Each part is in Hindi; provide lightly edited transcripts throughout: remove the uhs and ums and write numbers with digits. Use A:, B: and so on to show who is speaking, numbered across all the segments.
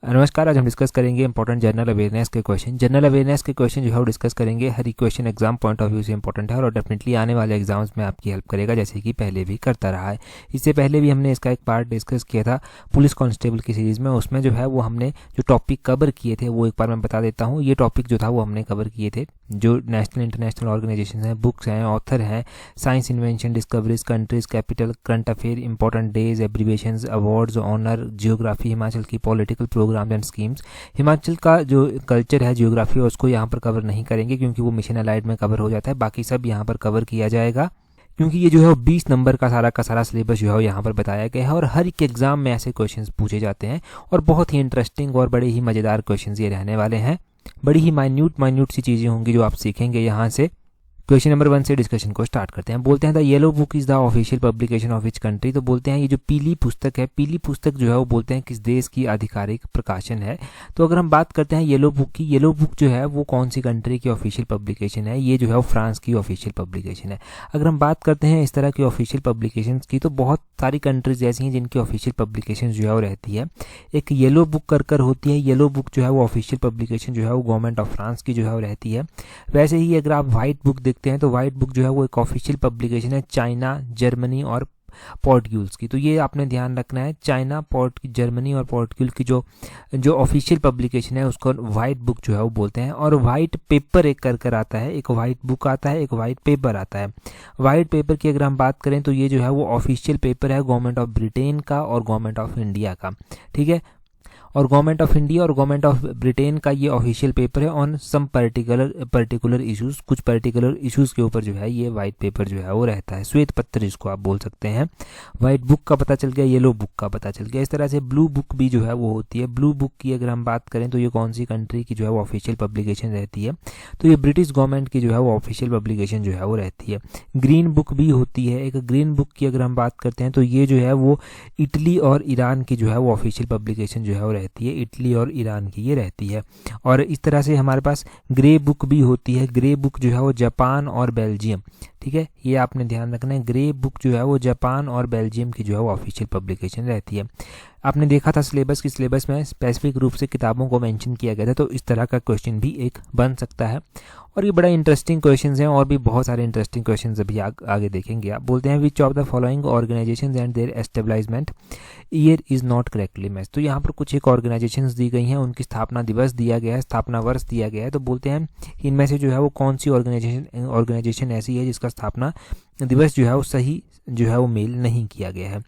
A: नमस्कार। आज हम डिस्कस करेंगे इंपॉर्टेंट जनरल अवेयरनेस के क्वेश्चन। जनरल अवेयरनेस के क्वेश्चन जो है वो डिस्कस करेंगे। हर question exam point of view से इंपॉर्टेंट है और डेफिनेटली आने वाले एग्जाम्स में आपकी हेल्प करेगा, जैसे कि पहले भी करता रहा है। इससे पहले भी हमने इसका एक पार्ट डिस्कस किया था पुलिस कांस्टेबल की सीरीज़ में। उसमें जो है वो हमने जो टॉपिक कवर किए थे वो एक बार मैं बता देता हूँ। ये टॉपिक जो था वो हमने कवर किए थे, जो नेशनल इंटरनेशनल ऑर्गेनाइजेशन हैं, बुक्स हैं, ऑथर हैं, science, invention, discoveries, countries, capital, current affair, important days, abbreviations, awards, honour, geography, Himachal की political programmes and schemes. Himachal का जो कल्चर है, जियोग्राफी, उसको यहाँ पर कवर नहीं करेंगे क्योंकि वो मिशन अलाइड में कवर हो जाता है। बाकी सब यहाँ पर कवर किया जाएगा क्योंकि ये जो है वो 20 नंबर का सारा सिलेबस जो है वो यहाँ पर बताया गया है और हर एक एग्जाम में ऐसे क्वेश्चंस पूछे जाते हैं और बहुत ही इंटरेस्टिंग और बड़े ही मज़ेदार क्वेश्चंस ये रहने वाले हैं। बड़ी ही माइन्यूट सी चीज़ें होंगी जो आप सीखेंगे यहाँ से। क्वेश्चन नंबर 1 से डिस्कशन को स्टार्ट करते हैं। बोलते हैं the yellow book is the official publication of which country. तो बोलते हैं ये जो पीली पुस्तक है, पीली पुस्तक जो है वो बोलते हैं किस देश की आधिकारिक प्रकाशन है। तो अगर हम बात करते हैं येलो बुक की, येलो बुक जो है वो कौन सी कंट्री की ऑफिशियल पब्लिकेशन है? ये जो है वो फ्रांस की ऑफिशियल पब्लिकेशन है। अगर हम बात करते हैं इस तरह की ऑफिशियल पब्लिकेशन की, तो बहुत सारी कंट्रीज ऐसी हैं जिनकी ऑफिशियल पब्लिकेशन जो है वो रहती है। एक येलो बुक कर होती है। येलो बुक जो है वो ऑफिशियल पब्लिकेशन जो है वो गवर्नमेंट ऑफ फ्रांस की जो है वो रहती है। वैसे ही अगर आप व्हाइट बुक देखते हैं तो व्हाइट बुक जो है वो एक ऑफिशियल पब्लिकेशन है चाइना, जर्मनी और पोर्टुगल की। तो ये आपने ध्यान रखना है, चाइना, जर्मनी और पोर्टुगल की जो ऑफिशियल पब्लिकेशन है उसको व्हाइट बुक जो है वो बोलते हैं। और व्हाइट पेपर एक कर आता है, एक व्हाइट बुक आता है, एक व्हाइट पेपर आता है। व्हाइट पेपर की अगर हम बात करें तो ये जो है वो ऑफिशियल पेपर है गवर्नमेंट ऑफ ब्रिटेन का और गवर्नमेंट ऑफ इंडिया का, ठीक है। और गवर्नमेंट ऑफ इंडिया और गवर्नमेंट ऑफ ब्रिटेन का ये ऑफिशियल पेपर है ऑन सम पर्टिकुलर इश्यूज। कुछ पर्टिकुलर इश्यूज के ऊपर जो है ये वाइट पेपर जो है वो रहता है, श्वेत पत्र जिसको आप बोल सकते हैं। वाइट बुक का पता चल गया, येलो बुक का पता चल गया। इस तरह से ब्लू बुक भी जो है वो होती है। ब्लू बुक की अगर हम बात करें तो ये कौन सी कंट्री की जो है वो ऑफिशियल पब्लिकेशन रहती है? तो ये ब्रिटिश गवर्नमेंट की जो है वो ऑफिशियल पब्लिकेशन जो है वो रहती है। ग्रीन बुक भी होती है। एक ग्रीन बुक की अगर हम बात करते हैं तो ये जो है वो इटली और ईरान की जो है वो ऑफिशियल पब्लिकेशन जो है वो रहती है। इटली और ईरान की ये रहती है। और इस तरह से हमारे पास ग्रे बुक भी होती है। ग्रे बुक जो है वो जापान और बेल्जियम, ठीक है, ये आपने ध्यान रखना है। ग्रे बुक जो है वो जापान और बेल्जियम की जो है वो ऑफिशियल पब्लिकेशन रहती है। आपने देखा था सिलेबस की, सिलेबस में स्पेसिफिक रूप से किताबों को मेंशन किया गया था, तो इस तरह का क्वेश्चन भी एक बन सकता है। और ये बड़ा इंटरेस्टिंग क्वेश्चंस हैं और भी बहुत सारे इंटरेस्टिंग क्वेश्चंस अभी आगे देखेंगे। आप बोलते हैं which of the following organisations and their establishment year is not correctly match. तो यहाँ पर कुछ एक ऑर्गेनाइजेशंस दी गई हैं, उनकी स्थापना दिवस दिया गया है, स्थापना वर्ष दिया गया है। तो बोलते हैं इनमें से जो है वो कौन सी ऑर्गेनाइजेशन ऐसी है जिसका स्थापना दिवस जो है वो सही जो है वो मेल नहीं किया गया है।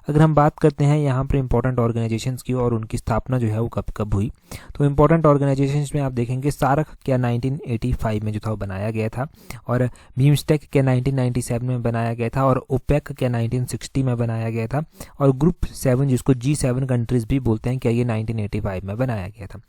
A: अगर हम बात करते हैं यहाँ पर इंपॉर्टेंट ऑर्गेनाइजेशंस की और उनकी स्थापना जो है वो कब कब हुई, तो इंपॉर्टेंट ऑर्गेनाइजेशंस में आप देखेंगे सार्क क्या 1985 में जो था वो बनाया गया था, और बीमस्टेक क्या 1997 में बनाया गया था, और ओपेक क्या 1960 में बनाया गया था, और ग्रुप 7 जिसको G7 कंट्रीज भी बोलते हैं क्या ये 1985 में बनाया गया था।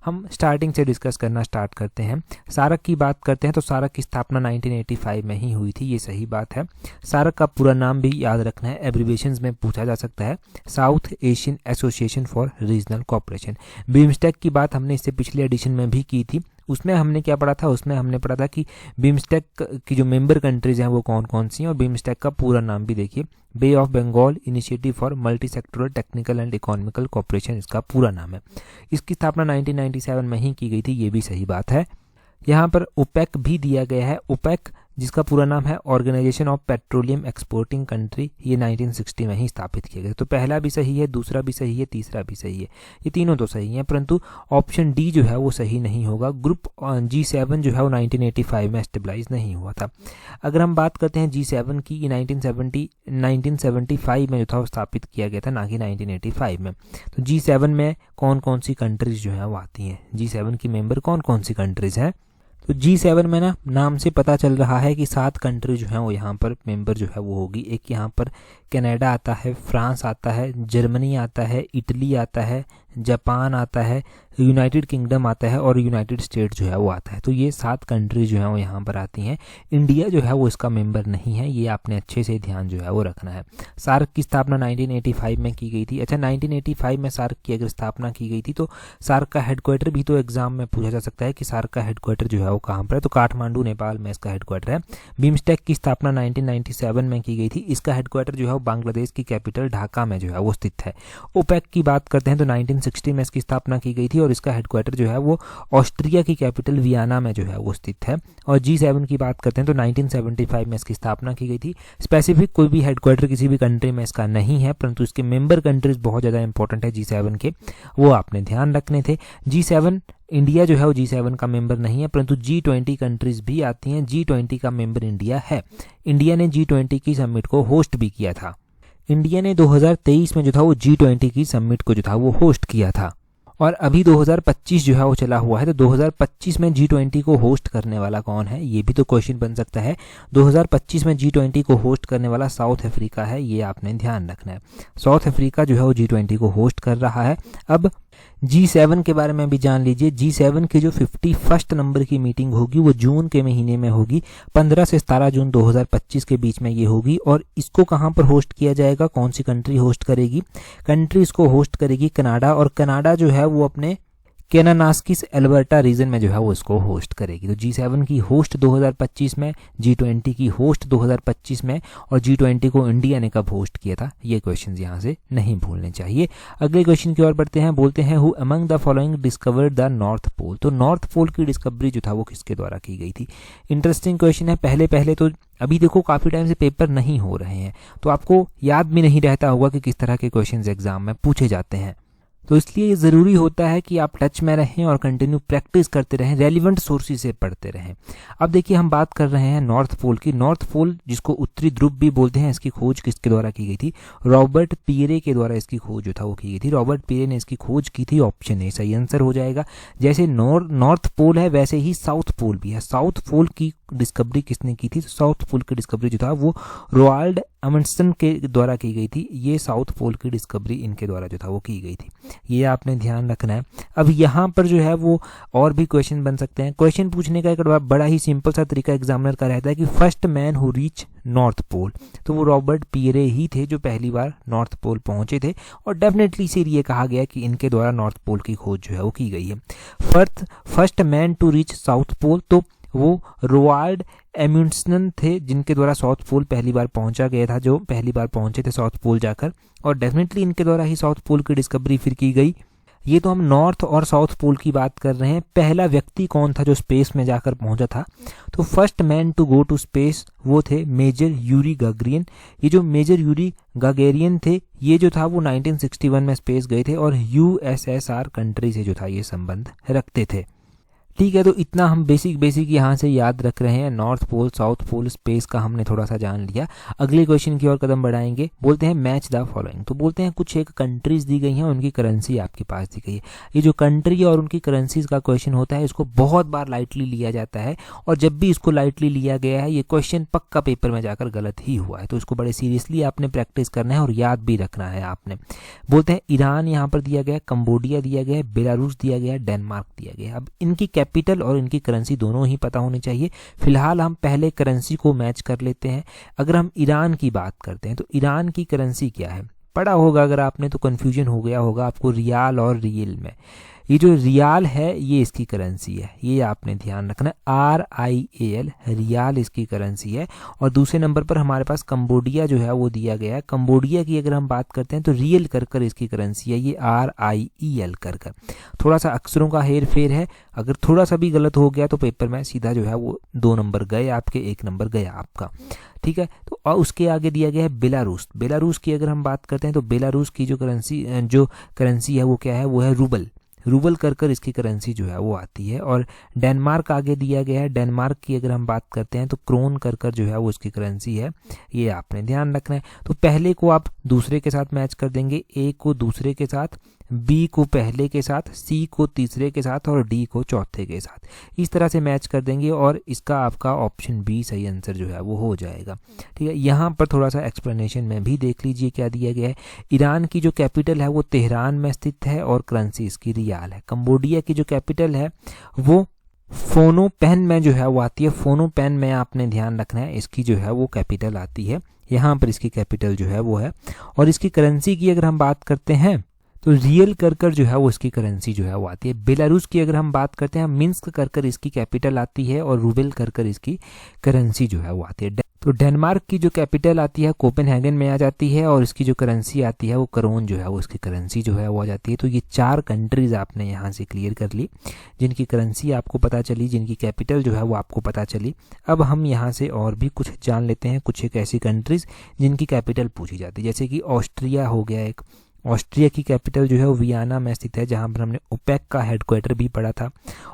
A: हम स्टार्टिंग से डिस्कस करना स्टार्ट करते हैं। सार्क की बात करते हैं तो सार्क की स्थापना 1985 में ही हुई थी, ये सही बात है। सार्क का पूरा नाम भी याद रखना है, एब्रीविएशंस में पूछा जा सकता है, south Asian association for regional cooperation. BIMSTEC की बात हमने इससे पिछले एडिशन में भी की थी। उसमें हमने क्या पढ़ा था? उसमें हमने पढ़ा था कि बीमस्टेक की जो मेंबर कंट्रीज हैं वो कौन कौन सी हैं, और बीमस्टेक का पूरा नाम भी देखिए, bay of Bengal initiative for multi sectoral technical and economical cooperation इसका पूरा नाम है। इसकी स्थापना 1997 में ही की गई थी, ये भी सही बात है। यहाँ पर ओपेक भी दिया गया है। ओपेक जिसका पूरा नाम है organisation of petroleum exporting country, ये 1960 में ही स्थापित किया गया। तो पहला भी सही है, दूसरा भी सही है, तीसरा भी सही है, ये तीनों तो सही हैं, परंतु ऑप्शन डी जो है वो सही नहीं होगा। ग्रुप G7 जो है वो 1985 में एस्टेब्लाइज नहीं हुआ था। अगर हम बात करते हैं G7 की, 1975 में जो था वो स्थापित किया गया था, ना कि 1985 में। तो G7 में कौन कौन सी कंट्रीज जो है वो आती हैं? G7 की मेंबर कौन कौन सी कंट्रीज हैं? तो G7 में ना नाम से पता चल रहा है कि 7 कंट्री जो हैं वो यहाँ पर मेंबर जो है वो होगी। एक यहाँ पर कनाडा आता है, फ्रांस आता है, जर्मनी आता है, इटली आता है, जापान आता है, यूनाइटेड किंगडम आता है और यूनाइटेड स्टेट जो है वो आता है। तो ये 7 कंट्री जो है वो यहाँ पर आती हैं। इंडिया जो है वो इसका मेंबर नहीं है, ये आपने अच्छे से ध्यान जो है वो रखना है। सार्क की स्थापना 1985 में की गई थी। अच्छा, 1985 में सार्क की अगर स्थापना की गई थी तो सार्क का हेडक्वार्टर भी तो एग्जाम में पूछा जा सकता है कि सार्क का हेडक्वार्टर जो है वो कहाँ पर है, तो काठमांडू नेपाल में इसका हेडक्वार्टर है। बीमस्टेक की स्थापना 1997 में की गई थी। इसका हेडक्वार्टर जो है वो बांग्लादेश की कैपिटल ढाका में जो है वो स्थित है। ओपेक की बात करते हैं तो 1960 में इसकी स्थापना की गई थी और इसका हेडक्वार्टर जो है वो ऑस्ट्रिया की कैपिटल वियना में जो है वो स्थित है। और G7 की बात करते हैं तो 1975 में इसकी स्थापना की गई थी। स्पेसिफिक कोई भी हेडक्वार्टर किसी भी कंट्री में इसका नहीं है, परंतु इसके मेंबर कंट्रीज बहुत ज़्यादा इंपॉर्टेंट है G7 के, वो आपने ध्यान रखने थे। G7 इंडिया जो है वो G7 का मेंबर नहीं है, परंतु G20 कंट्रीज भी आती हैं। G20 का मेंबर इंडिया है। इंडिया ने G20 की समिट को होस्ट भी किया था। इंडिया ने 2023 में जो था वो G20 की समिट को जो था वो होस्ट किया था। और अभी 2025 जो है वो चला हुआ है, तो 2025 में G20 को होस्ट करने वाला कौन है, ये भी तो क्वेश्चन बन सकता है। 2025 में G20 को होस्ट करने वाला साउथ अफ्रीका है, ये आपने ध्यान रखना है। साउथ अफ्रीका जो है वो G20 को होस्ट कर रहा है। अब G7 के बारे में भी जान लीजिए। G7 की जो 51st नंबर की मीटिंग होगी वो जून के महीने में होगी, 15 से 17 जून 2025 के बीच में ये होगी। और इसको कहाँ पर होस्ट किया जाएगा, कौन सी कंट्री होस्ट करेगी? कंट्री इसको होस्ट करेगी कनाडा, और कनाडा जो है वो अपने केनानास्किस एल्बर्टा रीजन में जो है वो इसको होस्ट करेगी। तो G7 की होस्ट 2025 में, G20 की होस्ट 2025 में, और G20 को इंडिया ने कब होस्ट किया था, ये क्वेश्चंस यहाँ से नहीं भूलने चाहिए। अगले क्वेश्चन की ओर बढ़ते हैं। बोलते हैं who among the following discovered the north pole. तो नॉर्थ पोल की डिस्कवरी जो था वो किसके द्वारा की गई थी? इंटरेस्टिंग क्वेश्चन है। पहले तो अभी देखो काफ़ी टाइम से पेपर नहीं हो रहे हैं, तो आपको याद भी नहीं रहता होगा कि किस तरह के क्वेश्चन एग्जाम में पूछे जाते हैं। तो इसलिए ये ज़रूरी होता है कि आप टच में रहें और कंटिन्यू प्रैक्टिस करते रहें, रेलिवेंट सोर्सेज से पढ़ते रहें। अब देखिए हम बात कर रहे हैं नॉर्थ पोल की। नॉर्थ पोल जिसको उत्तरी ध्रुव भी बोलते हैं, इसकी खोज किसके द्वारा की गई थी? रॉबर्ट पीरे के द्वारा इसकी खोज जो था वो की गई थी। रॉबर्ट पीरे ने इसकी खोज की थी। ऑप्शन ए सही आंसर हो जाएगा। जैसे नॉर्थ पोल है वैसे ही साउथ पोल भी है। साउथ पोल की डिस्कवरी किसने की थी? तो साउथ पोल की डिस्कवरी जो था वो रोआल्ड अमंडसन के द्वारा की गई थी। ये साउथ पोल की डिस्कवरी इनके द्वारा जो था वो की गई थी, ये आपने ध्यान रखना है। अब यहाँ पर जो है वो और भी क्वेश्चन बन सकते हैं। क्वेश्चन पूछने का एक बड़ा ही सिंपल सा तरीका एग्जामिनर का रहता है कि first man who reach north pole, तो वो रॉबर्ट पीरे ही थे जो पहली बार नॉर्थ पोल पहुंचे थे। और डेफिनेटली इसीलिए कहा गया कि इनके द्वारा नॉर्थ पोल की खोज जो है वो की गई है। First man to reach south pole, तो वो रोआल्ड एम्युंडसन थे जिनके द्वारा साउथ पोल पहली बार पहुंचा गया था, जो पहली बार पहुंचे थे साउथ पोल जाकर। और डेफिनेटली इनके द्वारा ही साउथ पोल की डिस्कवरी फिर की गई। ये तो हम नॉर्थ और साउथ पोल की बात कर रहे हैं। पहला व्यक्ति कौन था जो स्पेस में जाकर पहुंचा था? तो first man to go to space वो थे मेजर यूरी गागरियन। ये जो मेजर यूरी गागेरियन थे ये जो था वो 1961 में स्पेस गए थे और USSR कंट्री से जो था ये संबंध रखते थे। ठीक है, तो इतना हम बेसिक यहाँ से याद रख रहे हैं। North pole, south pole, space का हमने थोड़ा सा जान लिया। अगले क्वेश्चन की ओर कदम बढ़ाएंगे। बोलते हैं मैच द फॉलोइंग। तो बोलते हैं कुछ एक कंट्रीज दी गई हैं, उनकी करेंसी आपके पास दी गई है। ये जो कंट्री और उनकी करेंसीज का क्वेश्चन होता है इसको बहुत बार लाइटली लिया जाता है, और जब भी इसको लाइटली लिया गया है ये क्वेश्चन पक्का पेपर में जाकर गलत ही हुआ है। तो इसको बड़े सीरियसली आपने प्रैक्टिस करना है और याद भी रखना है आपने। बोलते हैं ईरान यहाँ पर दिया गया, कंबोडिया दिया गया, बेलारूस दिया गया, डेनमार्क दिया गया। अब इनकी कैपिटल और इनकी करेंसी दोनों ही पता होनी चाहिए। फिलहाल हम पहले करेंसी को मैच कर लेते हैं। अगर हम ईरान की बात करते हैं तो ईरान की करेंसी क्या है? पढ़ा होगा अगर आपने तो कन्फ्यूजन हो गया होगा आपको रियाल और रियल में। ये जो रियाल है ये इसकी करेंसी है, ये आपने ध्यान रखना है। RIAL रियाल इसकी करेंसी है। और दूसरे नंबर पर हमारे पास कंबोडिया जो है वो दिया गया है। कंबोडिया की अगर हम बात करते हैं तो रियल कर इसकी करेंसी है, ये RIEL कर। थोड़ा सा अक्षरों का हेर फेर है, अगर थोड़ा सा भी गलत हो गया तो पेपर में सीधा जो है वो 2 नंबर गए आपके, 1 नंबर गया आपका। ठीक है, तो और उसके आगे दिया गया है बेलारूस। बेलारूस की अगर हम बात करते हैं तो बेलारूस की जो करेंसी है वो क्या है? वो है रूबल कर इसकी करेंसी जो है वो आती है। और डेनमार्क आगे दिया गया है। डेनमार्क की अगर हम बात करते हैं तो क्रोन कर जो है वो इसकी करेंसी है, ये आपने ध्यान रखना है। तो पहले को आप दूसरे के साथ मैच कर देंगे, A को दूसरे के साथ, B को पहले के साथ, C को तीसरे के साथ और D को चौथे के साथ। इस तरह से मैच कर देंगे और इसका आपका ऑप्शन B सही आंसर जो है वो हो जाएगा। ठीक है, यहाँ पर थोड़ा सा एक्सप्लेनेशन में भी देख लीजिए क्या दिया गया है। ईरान की जो कैपिटल है वो तेहरान में स्थित है और करेंसी इसकी रियाल है। कंबोडिया की जो कैपिटल है वो फोनोपेन में जो है वो आती है। फोनोपेन में आपने ध्यान रखना है, इसकी जो है वो कैपिटल आती है, यहाँ पर इसकी कैपिटल जो है वो है। और इसकी करेंसी की अगर हम बात करते हैं तो रियल कर जो है वो इसकी करेंसी जो है वो आती है। बेलारूस की अगर हम बात करते हैं, मिन्स्क कर इसकी कैपिटल आती है और रूबेल कर इसकी करेंसी जो है वो आती है। तो डेनमार्क की जो कैपिटल आती है कोपेनहेगन में आ जाती है और इसकी जो करेंसी आती है वो करोन जो है वो इसकी करेंसी जो है वो आ जाती है। तो ये 4 कंट्रीज़ आपने यहाँ से क्लियर कर ली, जिनकी करेंसी आपको पता चली, जिनकी कैपिटल जो है वो आपको पता चली। अब हम यहाँ से और भी कुछ जान लेते हैं, कुछ एक ऐसी कंट्रीज़ जिनकी कैपिटल पूछी जाती है, जैसे कि ऑस्ट्रिया हो गया एक। ऑस्ट्रिया की कैपिटल जो है वो वियना में स्थित है, जहाँ पर हमने ओपेक का हेडक्वार्टर भी पढ़ा था।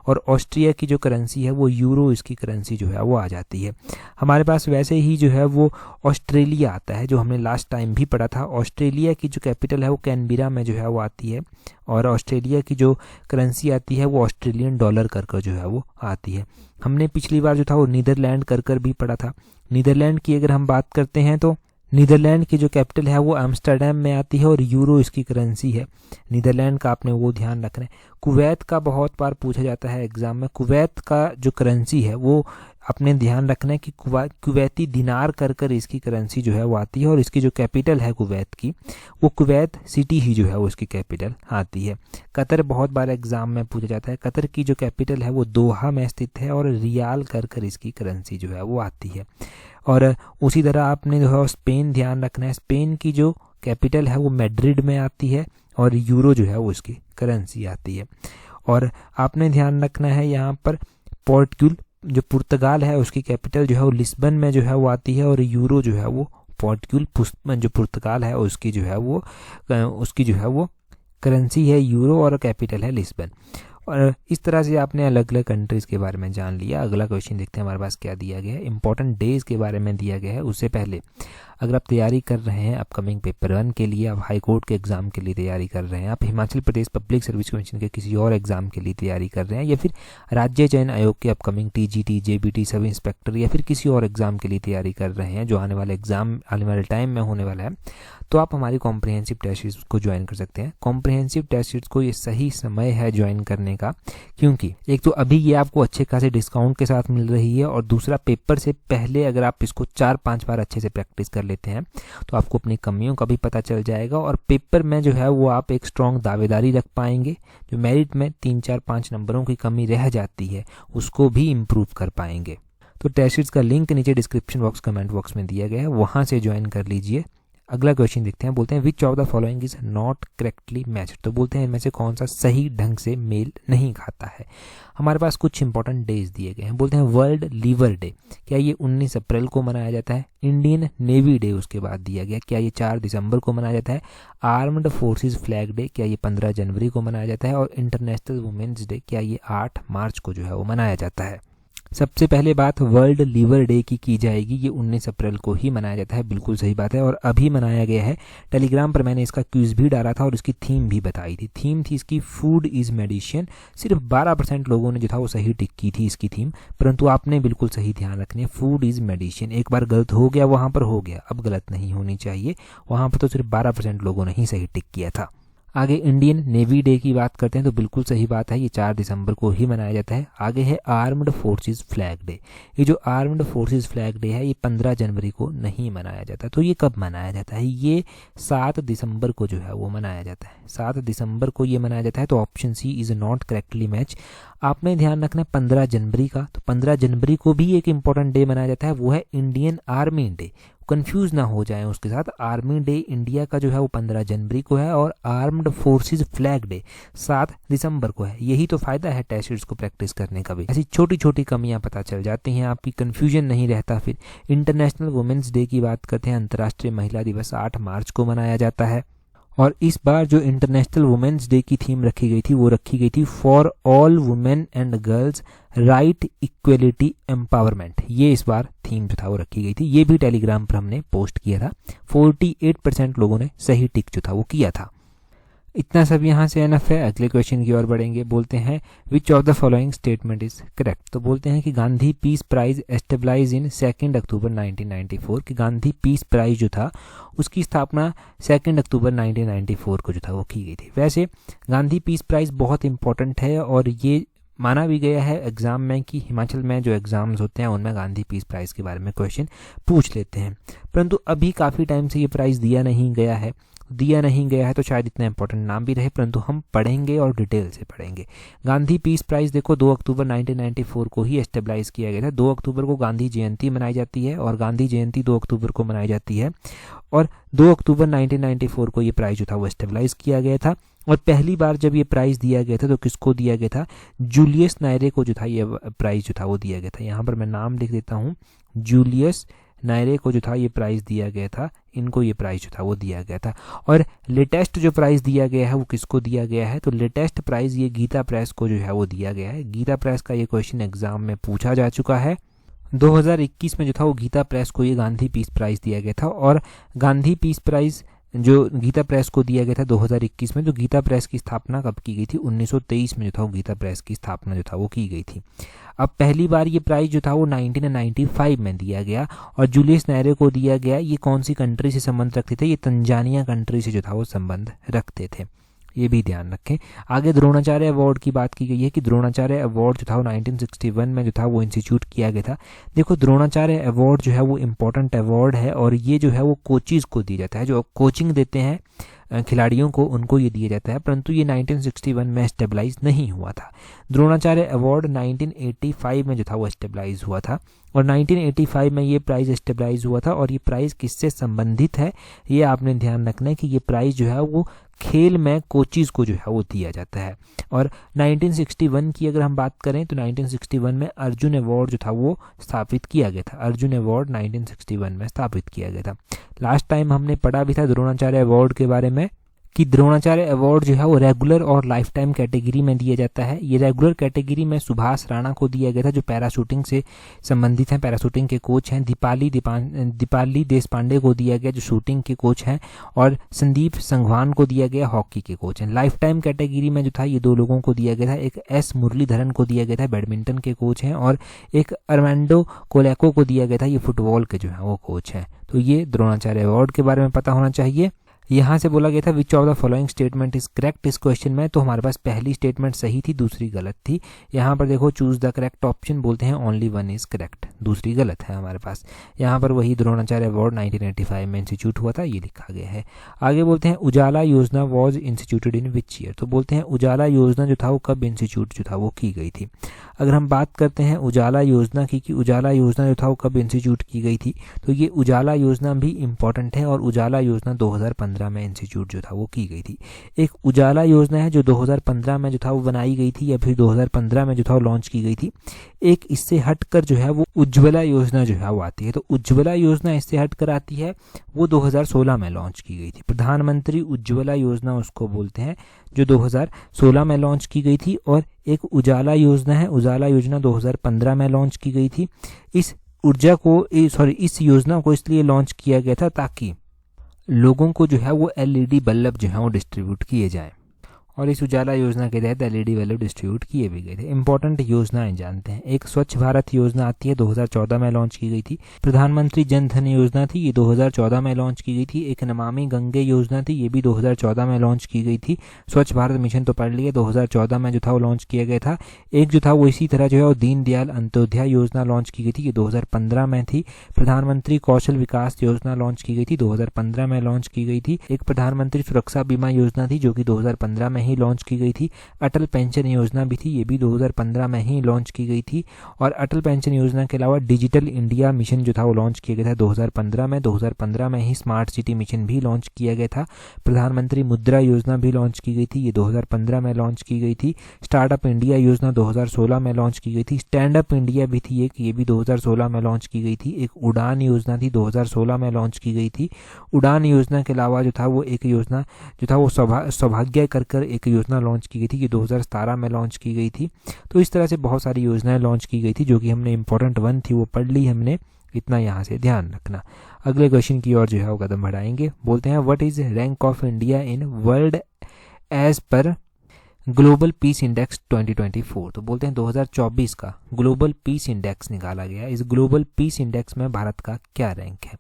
A: और ऑस्ट्रिया की जो करेंसी है वो यूरो इसकी करेंसी जो है वो आ जाती है। हमारे पास वैसे ही जो है वो ऑस्ट्रेलिया आता है, जो हमने लास्ट टाइम भी पढ़ा था। ऑस्ट्रेलिया की जो कैपिटल है वो कैनबेरा में जो है वो आती है और ऑस्ट्रेलिया की जो करेंसी आती है वो ऑस्ट्रेलियन डॉलर कर जो है वो आती है। हमने पिछली बार जो था वो नीदरलैंड कर भी पढ़ा था। नीदरलैंड की अगर हम बात करते हैं तो नीदरलैंड की जो कैपिटल है वो एम्स्टर्डम में आती है और यूरो इसकी करेंसी है। नीदरलैंड का आपने वो ध्यान रखना है। कुवैत का बहुत बार पूछा जाता है एग्जाम में। कुवैत का जो करेंसी है वो अपने ध्यान रखना है कि कुवैती दिनार कर इसकी करेंसी जो है वो आती है और इसकी जो कैपिटल है कुवैत की वो कुवैत सिटी ही जो है वो इसकी कैपिटल आती है। कतर बहुत बार एग्जाम में पूछा जाता है। कतर की जो कैपिटल है वो दोहा में स्थित है और रियाल कर इसकी करेंसी जो है वो आती है। और उसी तरह आपने जो है स्पेन ध्यान रखना है। स्पेन की जो कैपिटल है वो मैड्रिड में आती है और यूरो जो है वो इसकी करेंसी आती है। और आपने ध्यान रखना है यहाँ पर पोर्टुगल जो पुर्तगाल है उसकी कैपिटल जो है वो लिस्बन में जो है वो आती है और यूरो जो है वो पोर्टुगल जो पुर्तगाल है उसकी जो है वो करेंसी है यूरो और कैपिटल है लिस्बन। और इस तरह से आपने अलग अलग कंट्रीज़ के बारे में जान लिया। अगला क्वेश्चन देखते हैं हमारे पास क्या दिया गया है। इंपॉर्टेंट डेज के बारे में दिया गया है। उससे पहले अगर आप तैयारी कर रहे हैं अपकमिंग पेपर 1 के लिए, आप हाई कोर्ट के एग्ज़ाम के लिए तैयारी कर रहे हैं, आप Himachal Pradesh public service commission के किसी और एग्ज़ाम के लिए तैयारी कर रहे हैं, या फिर राज्य चयन आयोग के upcoming TGT, JBT, sub inspector या फिर किसी और एग्ज़ाम के लिए तैयारी कर रहे हैं जो आने वाले टाइम में होने वाला है, तो आप हमारी कॉम्प्रिहेंसिव टेस्ट सीरीज को ज्वाइन कर सकते हैं। कॉम्प्रिहेंसिव टेस्ट सीरीज को ये सही समय है ज्वाइन करने का, क्योंकि एक तो अभी ये आपको अच्छे खासे डिस्काउंट के साथ मिल रही है और दूसरा पेपर से पहले अगर आप इसको 4-5 बार अच्छे से प्रैक्टिस कर लेते हैं तो आपको अपनी कमियों का भी पता चल जाएगा और पेपर में जो है वो आप एक स्ट्रॉन्ग दावेदारी रख पाएंगे। जो मेरिट में 3-4-5 नंबरों की कमी रह जाती है उसको भी इम्प्रूव कर पाएंगे। तो टेस्ट सीरीज का लिंक नीचे डिस्क्रिप्शन बॉक्स कमेंट बॉक्स में दिया गया है, वहाँ से ज्वाइन कर लीजिए। अगला क्वेश्चन देखते हैं। बोलते हैं which of the following is not correctly matched. तो बोलते हैं इनमें से कौन सा सही ढंग से मेल नहीं खाता है। हमारे पास कुछ इंपॉर्टेंट डेज दिए गए हैं। बोलते हैं वर्ल्ड लीवर डे, क्या ये 19 अप्रैल को मनाया जाता है? इंडियन नेवी डे उसके बाद दिया गया, क्या ये 4 दिसंबर को मनाया जाता है? आर्म्ड फोर्सेस फ्लैग डे, क्या ये 15 जनवरी को मनाया जाता है? और इंटरनेशनल वुमेन्स डे, क्या ये 8 मार्च को जो है वो मनाया जाता है? सबसे पहले बात वर्ल्ड लीवर डे की जाएगी। ये 19 अप्रैल को ही मनाया जाता है, बिल्कुल सही बात है और अभी मनाया गया है। टेलीग्राम पर मैंने इसका क्विज भी डाला था और इसकी थीम भी बताई थी। थीम थी इसकी फूड इज़ मेडिसिन। सिर्फ 12% लोगों ने जो था वो सही टिक की थी इसकी थीम, परंतु आपने बिल्कुल सही ध्यान रखनी है, फूड इज़ मेडिसिन। एक बार गलत हो गया वहाँ पर हो गया, अब गलत नहीं होनी चाहिए। वहाँ पर तो सिर्फ 12% लोगों ने ही सही टिक किया था। आगे इंडियन नेवी डे की बात करते हैं तो बिल्कुल सही बात है, ये 4 दिसंबर को ही मनाया जाता है। आगे है आर्म्ड फोर्सेस फ्लैग डे। ये जो आर्म्ड फोर्सेस फ्लैग डे है ये 15 जनवरी को नहीं मनाया जाता। तो ये कब मनाया जाता है? ये 7 दिसंबर को जो है वो मनाया जाता है। 7 दिसंबर को ये मनाया जाता है। तो option C is not correctly match. आपने ध्यान रखना है 15 जनवरी का, तो 15 जनवरी को भी एक इंपॉर्टेंट डे मनाया जाता है, वो है इंडियन आर्मी डे। कंफ्यूज ना हो जाएं उसके साथ। आर्मी डे इंडिया का जो है वो 15 जनवरी को है और आर्म्ड फोर्सेस फ्लैग डे 7 दिसंबर को है। यही तो फायदा है टेस्ट सीरीज को प्रैक्टिस करने का भी, ऐसी छोटी छोटी कमियां पता चल जाती हैं, आपकी कंफ्यूजन नहीं रहता। फिर इंटरनेशनल वुमेन्स डे की बात करते हैं। अंतर्राष्ट्रीय महिला दिवस 8 मार्च को मनाया जाता है और इस बार जो इंटरनेशनल वुमेन्स डे की थीम रखी गई थी वो रखी गई थी for all women and girls right equality empowerment. ये इस बार थीम जो था वो रखी गई थी। ये भी टेलीग्राम पर हमने पोस्ट किया था। 48% लोगों ने सही टिक जो था वो किया था। इतना सब यहाँ से एनफ है। अगले क्वेश्चन की ओर बढ़ेंगे। बोलते हैं which of the following statement is correct. तो बोलते हैं कि गांधी पीस प्राइज एस्टेब्लाइज इन 2 अक्टूबर 1994। कि गांधी पीस प्राइज जो था उसकी स्थापना 2 अक्टूबर 1994 को जो था वो की गई थी। वैसे गांधी पीस प्राइज बहुत इंपॉर्टेंट है और ये माना भी गया है एग्जाम में कि हिमाचल में जो एग्जाम्स होते हैं उनमें गांधी पीस प्राइज के बारे में क्वेश्चन पूछ लेते हैं। परंतु अभी काफ़ी टाइम से ये प्राइस दिया नहीं गया है तो शायद इतना इंपॉर्टेंट नाम भी रहे, परंतु हम पढ़ेंगे और डिटेल से पढ़ेंगे। गांधी पीस प्राइज़ देखो 2 अक्टूबर 1994 को ही एस्टेब्लाइज किया गया था। 2 अक्टूबर को गांधी जयंती मनाई जाती है और गांधी जयंती 2 अक्टूबर को मनाई जाती है और 2 अक्टूबर 1994 को ये प्राइज़ जो था वो एस्टेब्लाइज किया गया था। और पहली बार जब ये प्राइज़ दिया गया था तो किसको दिया गया था? जूलियस नायरे को जो था ये प्राइज़ जो था वो दिया गया था। यहाँ पर मैं नाम लिख देता हूँ, जूलियस नायरे को जो था ये प्राइज़ दिया गया था, इनको ये प्राइज़ जो था वो दिया गया था। और लेटेस्ट जो प्राइज़ दिया गया है वो किसको दिया गया है? तो लेटेस्ट प्राइज़ ये गीता प्रेस को जो है वो दिया गया है। गीता प्रेस का ये क्वेश्चन एग्जाम में पूछा जा चुका है। 2021 में जो था वो गीता प्रेस को ये गांधी पीस प्राइज़ दिया गया था। और गांधी पीस प्राइज़ जो गीता प्रेस को दिया गया था 2021 में, तो गीता प्रेस की स्थापना कब की गई थी? 1923 में जो था वो गीता प्रेस की स्थापना जो था वो की गई थी। अब पहली बार ये प्राइज़ जो था वो 1995 में दिया गया और जूलियस नायरे को दिया गया। ये कौन सी कंट्री से संबंध रखते थे? ये तंजानिया कंट्री से जो था वो संबंध रखते थे, ये भी ध्यान रखें। आगे द्रोणाचार्य अवार्ड की बात की गई है कि द्रोणाचार्य अवार्ड जो था वो 1961 में जो था वो इंस्टीट्यूट किया गया था। देखो द्रोणाचार्य अवार्ड जो है वो इम्पोर्टेंट अवार्ड है और ये जो है वो कोचेज़ को दिया जाता है, जो कोचिंग देते हैं खिलाड़ियों को, उनको ये दिया जाता है, परंतु ये 1961 में स्टेबलाइज नहीं हुआ था। द्रोणाचार्य अवार्ड 1985 में जो था वो स्टेबलाइज हुआ था और 1985 में ये प्राइज़ स्टेबलाइज हुआ था। और ये प्राइज़ किससे संबंधित है ये आपने ध्यान रखना है कि ये प्राइज़ जो है वो खेल में कोचेज़ को जो है वो दिया जाता है। और 1961 की अगर हम बात करें तो 1961 में अर्जुन अवार्ड जो था वो स्थापित किया गया था। अर्जुन अवार्ड 1961 में स्थापित किया गया था। लास्ट टाइम हमने पढ़ा भी था द्रोणाचार्य अवार्ड के बारे में कि द्रोणाचार्य अवार्ड जो है वो रेगुलर और लाइफ टाइम कैटेगरी में दिया जाता है। ये रेगुलर कैटेगरी में सुभाष राणा को दिया गया था जो पैराशूटिंग से संबंधित हैं, पैराशूटिंग के कोच हैं। दीपाली देशपांडे को दिया गया जो शूटिंग के कोच हैं और संदीप संघवान को दिया गया हॉकी के कोच हैं। लाइफ टाइम कैटेगरी में जो था ये 2 लोगों को दिया गया था, एक एस मुरलीधरन को दिया गया था, बैडमिंटन के कोच हैं, और एक अर्मांडो कोलेको को दिया गया था, ये फुटबॉल के जो है वो कोच हैं। तो ये द्रोणाचार्य अवार्ड के बारे में पता होना चाहिए। यहाँ से बोला गया था विच of the following statement is correct इस क्वेश्चन में, तो हमारे पास पहली स्टेटमेंट सही थी, दूसरी गलत थी। यहाँ पर देखो चूज द करेक्ट ऑप्शन बोलते हैं ओनली वन इज करेक्ट, दूसरी गलत है हमारे पास। यहाँ पर वही द्रोणाचार्य अवार्ड 1985 में इंस्टीट्यूट हुआ था, ये लिखा गया है। आगे बोलते हैं उजाला योजना was instituted in which year, तो बोलते हैं उजाला योजना जो था वो कब इंस्टीट्यूट जो था वो की गई थी। अगर हम बात करते हैं उजाला योजना की कि उजाला योजना जो था वो कब इंस्टीट्यूट की गई थी, तो ये उजाला योजना भी इम्पॉर्टेंट है और उजाला योजना 2015 में इंस्टीट्यूट जो था वो की गई थी। एक उजाला योजना है जो 2015 में जो था वो बनाई गई थी या फिर 2015 में जो था वो लॉन्च की गई थी। एक इससे हटकर जो है वो उज्ज्वला योजना जो है वो आती है, तो उज्ज्वला योजना इससे हटकर आती है, वो 2016 में लॉन्च की गई थी। प्रधानमंत्री उज्ज्वला योजना उसको बोलते हैं जो 2016 में लॉन्च की गई थी। और एक उजाला योजना है, उजाला योजना 2015 में लॉन्च की गई थी। इस योजना को इसलिए लॉन्च किया गया था ताकि लोगों को जो है वो एलईडी बल्ब जो है वो डिस्ट्रीब्यूट किए जाएं, और इस उजाला योजना के तहत एलईडी बल्ब डिस्ट्रीब्यूट किए भी गए थे। इंपॉर्टेंट योजनाएं जानते हैं। एक स्वच्छ भारत योजना आती है, 2014 में लॉन्च की गई थी। प्रधानमंत्री जन धन योजना थी, ये 2014 में लॉन्च की गई थी। एक नमामि गंगे योजना थी, ये भी 2014 में लॉन्च की गई थी। स्वच्छ भारत मिशन तो पढ़ लिए, 2014 में जो था वो लॉन्च किया गया था। एक जो था वो इसी तरह जो है वो दीनदयाल अंत्योदय योजना लॉन्च की गई थी, ये 2015 में थी। प्रधानमंत्री कौशल विकास योजना लॉन्च की गई थी, 2015 में लॉन्च की गई थी। एक प्रधानमंत्री सुरक्षा बीमा योजना थी जो कि 2015 में ही लॉन्च की गई थी। अटल पेंशन योजना भी थी, ये भी 2015 में ही लॉन्च की गई थी। और अटल पेंशन योजना के अलावा डिजिटल इंडिया मिशन जो था वो लॉन्च किया गया था 2015 में। 2015 में ही स्मार्ट सिटी मिशन भी लॉन्च किया गया था। प्रधानमंत्री मुद्रा योजना भी लॉन्च की गई थी, ये 2015 में लॉन्च की गई थी। स्टार्टअप इंडिया योजना 2016 में लॉन्च की गई थी। स्टैंड अप इंडिया भी थी एक, ये भी 2016 में लॉन्च की गई थी। एक उड़ान योजना थी, 2016 में लॉन्च की गई थी। उड़ान योजना के अलावा जो था वो एक योजना जो था वो सौभाग्य कर एक योजना लॉन्च की गई थी, ये 2017 में लॉन्च की गई थी। तो इस तरह से बहुत सारी योजनाएं लॉन्च की गई थी जो कि हमने इंपॉर्टेंट वन थी वो पढ़ ली हमने, इतना यहाँ से ध्यान रखना। अगले क्वेश्चन की ओर जो है वो कदम बढ़ाएंगे। बोलते हैं what is rank of India in world as per global peace index 2024, तो बोलते हैं 2024 का ग्लोबल पीस इंडेक्स निकाला गया। इस ग्लोबल पीस इंडेक्स में भारत का क्या रैंक है।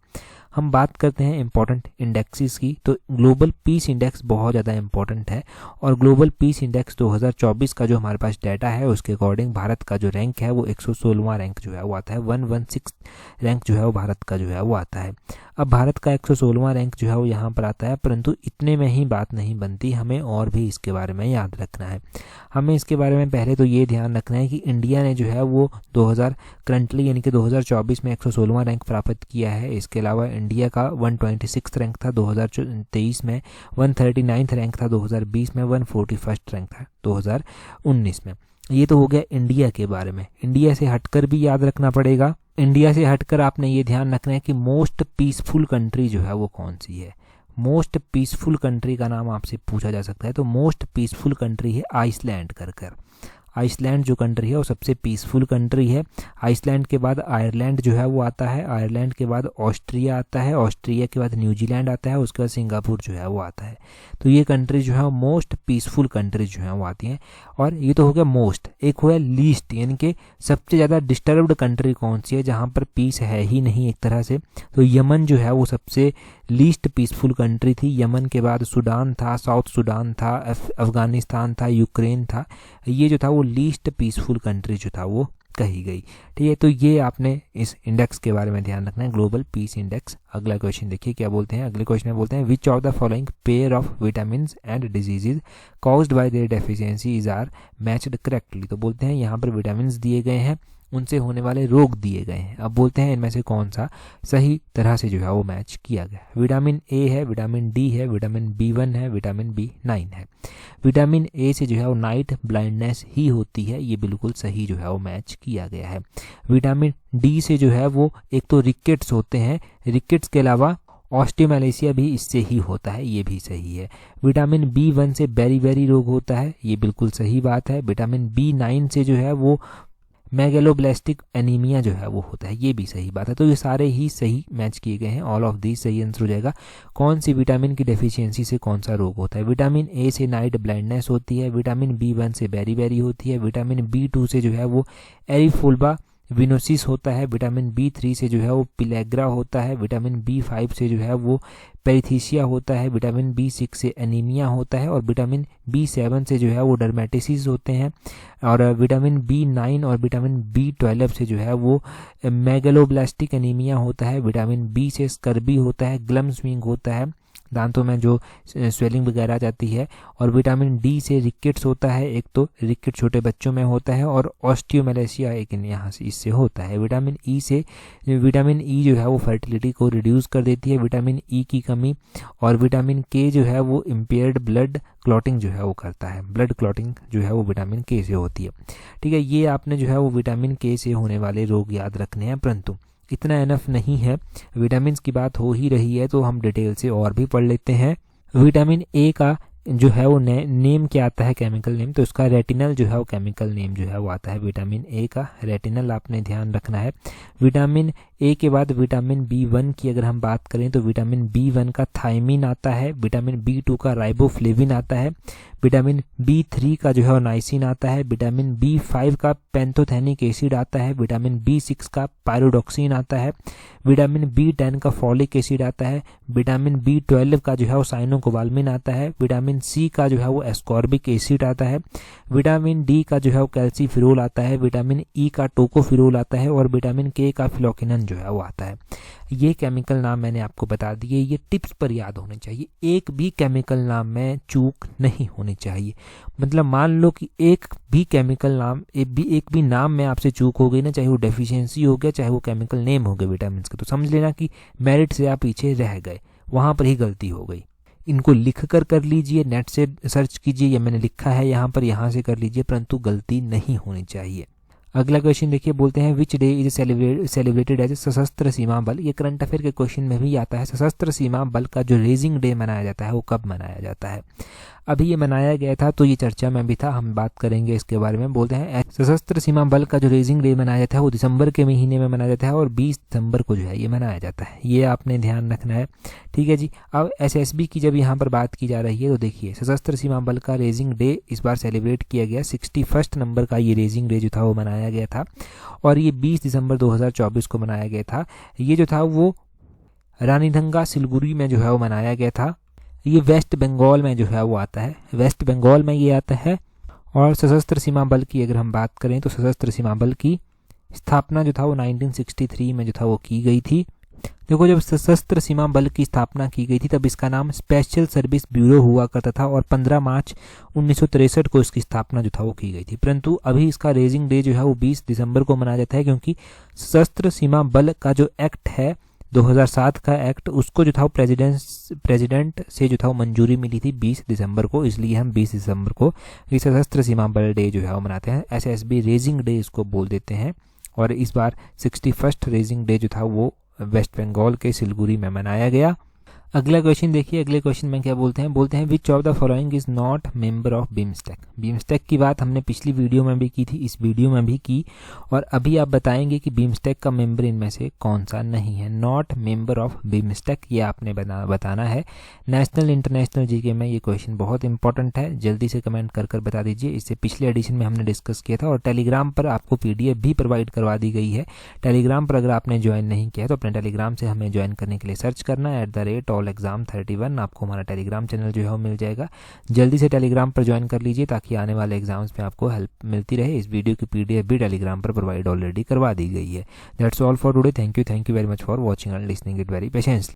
A: हम बात करते हैं इंपॉर्टेंट इंडेक्सेस की, तो ग्लोबल पीस इंडेक्स बहुत ज़्यादा इंपॉर्टेंट है और ग्लोबल पीस इंडेक्स 2024 का जो हमारे पास डाटा है उसके अकॉर्डिंग भारत का जो रैंक है वो 116वां रैंक जो है वो आता है। 116 रैंक जो है वो भारत का जो है वो आता है। अब भारत का 116वां रैंक जो है वो यहाँ पर आता है, परंतु इतने में ही बात नहीं बनती, हमें और भी इसके बारे में याद रखना है। हमें इसके बारे में पहले तो ये ध्यान रखना है कि इंडिया ने जो है वो 2000 करंटली यानी कि 2024 में 116वां रैंक प्राप्त किया है। इसके अलावा इंडिया का 126 रैंक था 2023 में, 139 रैंक था 2020 में, 141 रैंक था 2019 में। ये तो हो गया इंडिया के बारे में। इंडिया से हटकर भी याद रखना पड़ेगा। इंडिया से हटकर आपने ये ध्यान रखना है कि मोस्ट पीसफुल कंट्री जो है वो कौन सी है। मोस्ट पीसफुल कंट्री का नाम आपसे पूछा जा सकता है, तो मोस्ट पीसफुल कंट्री है आइसलैंड कर। आइसलैंड जो कंट्री है वो सबसे पीसफुल कंट्री है। आइसलैंड के बाद आयरलैंड जो है वो आता है, आयरलैंड के बाद ऑस्ट्रिया आता है, ऑस्ट्रिया के बाद न्यूजीलैंड आता है, उसके बाद सिंगापुर जो है वो आता है। तो ये कंट्री जो है मोस्ट पीसफुल कंट्री जो है वो आती हैं। और ये तो हो गया मोस्ट। एक हो गया लीस्ट, यानी कि सबसे ज़्यादा डिस्टर्ब्ड कंट्री कौन सी है, जहाँ पर पीस है ही नहीं एक तरह से। तो यमन जो है वो सबसे लीस्ट पीसफुल कंट्री थी। यमन के बाद सूडान था, साउथ सूडान था, अफगानिस्तान था, यूक्रेन था। ये जो था वो लीस्ट पीसफुल कंट्री जो था वो कही गई। ठीक है, तो ये आपने इस इंडेक्स के बारे में ध्यान रखना है, ग्लोबल पीस इंडेक्स। अगला क्वेश्चन देखिए क्या बोलते हैं। अगले क्वेश्चन में बोलते हैं which of the following pair of vitamin and diseases caused by their deficiency is are matched correctly. तो बोलते हैं यहाँ पर विटामिन दिए गए हैं, उनसे होने वाले रोग दिए गए हैं। अब बोलते हैं इनमें से कौन सा सही तरह से जो है वो मैच किया गया। विटामिन ए है, विटामिन डी है, विटामिन B1 है, विटामिन B9 है। विटामिन ए से जो है वो नाइट ब्लाइंडनेस ही होती है, ये बिल्कुल सही जो है वो मैच किया गया है। विटामिन डी से जो है वो एक तो रिकेट्स होते हैं, रिकेट्स के अलावा ऑस्टियोमैलेशिया भी इससे ही होता है, ये भी सही है। विटामिन B1 से बेरी रोग होता है, ये बिल्कुल सही बात है। विटामिन B9 से जो है वो मेगेलोब्लास्टिक एनीमिया जो है वो होता है, ये भी सही बात है। तो ये सारे ही सही मैच किए गए हैं, ऑल ऑफ दीज सही आंसर हो जाएगा। कौन सी विटामिन की डेफिशिएंसी से कौन सा रोग होता है। विटामिन ए से नाइट ब्लाइंडनेस होती है, विटामिन B1 से बेरी होती है, विटामिन B2 से जो है वो एरिफोल्बा विनोसिस होता है, विटामिन B3 से जो है वो पिलेग्रा होता है, विटामिन B5 से जो है वो पेरिथीसिया होता है, विटामिन B6 से एनीमिया होता है, और विटामिन B7 से जो है वो डर्मेटिसिस होते हैं, और विटामिन B9 और विटामिन B12 से जो है वो मेगलोब्लास्टिक एनीमिया होता है। विटामिन B से स्कर्बी होता है, ग्लम्सविंग होता है, दांतों में जो स्वेलिंग वगैरह आ जाती है, और विटामिन डी से रिकेट्स होता है, एक तो रिकेट छोटे बच्चों में होता है, और ऑस्टियोमैलेशिया एक यहाँ से इससे होता है। विटामिन ई जो है वो फर्टिलिटी को रिड्यूस कर देती है, विटामिन ई की कमी, और विटामिन के जो है वो इम्पेयर्ड ब्लड क्लॉटिंग जो है वो करता है, ब्लड क्लॉटिंग जो है वो विटामिन के से होती है। ठीक है, ये आपने जो है वो विटामिन के से होने वाले रोग याद रखने हैं, परंतु इतना एनफ नहीं है। विटामिन की बात हो ही रही है तो हम डिटेल से और भी पढ़ लेते हैं। विटामिन ए का जो है वो नेम क्या आता है, केमिकल नेम, तो इसका रेटिनल जो है वो केमिकल नेम जो है वो आता है। विटामिन ए का रेटिनल आपने ध्यान रखना है। विटामिन ए के बाद विटामिन B1 की अगर हम बात करें तो विटामिन B1 का थायमिन आता है, विटामिन B2 का राइबोफ्लेविन आता है, विटामिन B3 का जो है नाइसिन आता है, विटामिन B5 का पेंथोथेनिक एसिड आता है, विटामिन B6 का पायरोडॉक्सिन आता है, विटामिन B10 का फॉलिक एसिड आता है, विटामिन B12 का जो है वो साइनोकोबाल्मिन आता है, विटामिन C का जो है वो एस्कॉर्बिक एसिड आता है, विटामिन D का जो है वो कैल्सीफिरोल आता है, विटामिन E का टोकोफिरोल आता है, और विटामिन K का फिलोकिनन जो है वो आता है। ये केमिकल नाम मैंने आपको बता दिए, ये टिप्स पर याद होने चाहिए। एक भी केमिकल नाम में चूक नहीं होनी चाहिए। मतलब मान लो कि एक भी केमिकल नाम, एक भी नाम में आपसे चूक हो गई ना, चाहे वो डेफिशिएंसी हो गया, चाहे वो केमिकल नेम हो गए विटामिन के, तो समझ लेना कि मेरिट से आप पीछे रह गए, वहाँ पर ही गलती हो गई। इनको लिख कर लीजिए, नेट से सर्च कीजिए, या मैंने लिखा है यहाँ पर, यहाँ से कर लीजिए, परंतु गलती नहीं होनी चाहिए। अगला क्वेश्चन देखिए, बोलते हैं which day is celebrated as Sashastra Seema बल। ये करंट अफेयर के क्वेश्चन में भी आता है। सशस्त्र सीमा बल का जो रेजिंग डे मनाया जाता है वो कब मनाया जाता है। अभी ये मनाया गया था तो ये चर्चा में भी था, हम बात करेंगे इसके बारे में। बोलते हैं सशस्त्र सीमा बल का जो रेजिंग डे मनाया जाता है वो दिसंबर के महीने में मनाया जाता है, और 20 दिसंबर को जो है ये मनाया जाता है। ये आपने ध्यान रखना है, ठीक है जी। अब SSB की जब यहाँ पर बात की जा रही है तो देखिए, सशस्त्र सीमा बल का रेजिंग डे इस बार सेलिब्रेट किया गया। 61 नंबर का ये रेजिंग डे जो था वो मनाया गया था, और ये 20 दिसंबर 2024 को मनाया गया था। ये जो था वो रानीधंगा सिलगुड़ी में जो है वो मनाया गया था। ये वेस्ट बंगाल में जो है वो आता है, वेस्ट बंगाल में ये आता है। और सशस्त्र सीमा बल की अगर हम बात करें तो सशस्त्र सीमा बल की स्थापना जो था वो 1963 में जो था वो की गई थी। देखो, जब सशस्त्र सीमा बल की स्थापना की गई थी तब इसका नाम स्पेशल सर्विस ब्यूरो हुआ करता था और 15 मार्च 1963 को इसकी स्थापना जो था वो की गई थी। परंतु अभी इसका रेजिंग डे जो है वो 20 दिसंबर को मनाया जाता है, क्योंकि सशस्त्र सीमा बल का जो एक्ट है 2007 का एक्ट, उसको जो था वो प्रेसिडेंट से जो था वो मंजूरी मिली थी 20 दिसंबर को, इसलिए हम 20 दिसंबर को सशस्त्र सीमा बल डे जो है वो मनाते हैं। SSB रेजिंग डे इसको बोल देते हैं। और इस बार 61st रेजिंग डे जो था वो वेस्ट बंगाल के सिलगुड़ी में मनाया गया। अगला क्वेश्चन देखिए, अगले क्वेश्चन में क्या बोलते हैं which of the following is not member of BIMSTEC. BIMSTEC की बात हमने पिछली वीडियो में भी की थी, इस वीडियो में भी की, और अभी आप बताएंगे कि बिम्स्टेक का मेंबर इनमें से कौन सा नहीं है। नॉट मेंबर ऑफ बिम्स्टेक ये आपने बताना है। नेशनल इंटरनेशनल जीके में ये क्वेश्चन बहुत इंपॉर्टेंट है, जल्दी से कमेंट कर बता दीजिए। इससे पिछले एडिशन में हमने डिस्कस किया था और टेलीग्राम पर आपको PDF भी प्रोवाइड करवा दी गई है। टेलीग्राम पर अगर आपने ज्वाइन नहीं किया तो अपने टेलीग्राम से हमें ज्वाइन करने के लिए सर्च करना है @exam31, आपको हमारा टेलीग्राम चैनल जो है वो मिल जाएगा। जल्दी से टेलीग्राम पर ज्वाइन कर लीजिए ताकि आने वाले एग्जाम्स में आपको हेल्प मिलती रहे। इस वीडियो की PDF भी टेलीग्राम पर प्रोवाइड ऑलरेडी करवा दी गई है। That's all for today. Thank you very much for watching and listening it very patiently.